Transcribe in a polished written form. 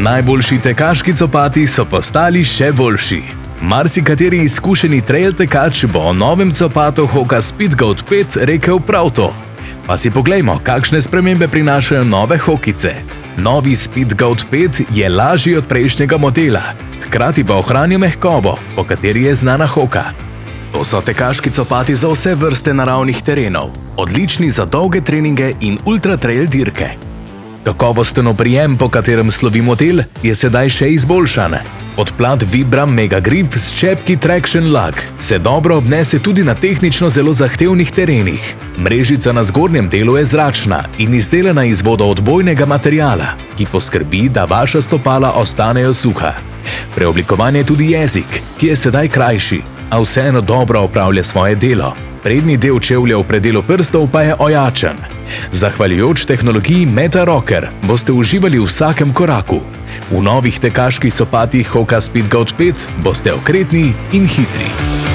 Najboljši tekaški copati so postali še boljši. Marsikateri izkušeni trail tekač bo o novem copatu Hoka Speedgoat 5 rekel prav to. Pa si poglejmo, kakšne spremembe prinašajo nove hokice. Novi Speedgoat 5 je lažji od prejšnjega modela, hkrati pa ohranja mehkobo, po kateri je znana Hoka. To so tekaški copati za vse vrste naravnih terenov, odlični za dolge treninge in ultra-trail dirke. Kakovosten oprijem, po katerem slovi model, je sedaj še izboljšan. Podplat Vibram Mega Grip s čepki Traction Lug se dobro obnese tudi na tehnično zelo zahtevnih terenih. Mrežica na zgornjem delu je zračna in izdelana iz vodoodbojnega materiala, ki poskrbi, da vaša stopala ostanejo suha. Preoblikovan je tudi jezik, ki je sedaj krajši, a vseeno dobro opravlja svoje delo. Prednji del čevlja v predelu prstov pa je ojačen. Zahvaljujoč tehnologiji Meta Rocker boste uživali v vsakem koraku. V novih tekaških copatih Hoka Speedgoat 5 boste okretni in hitri.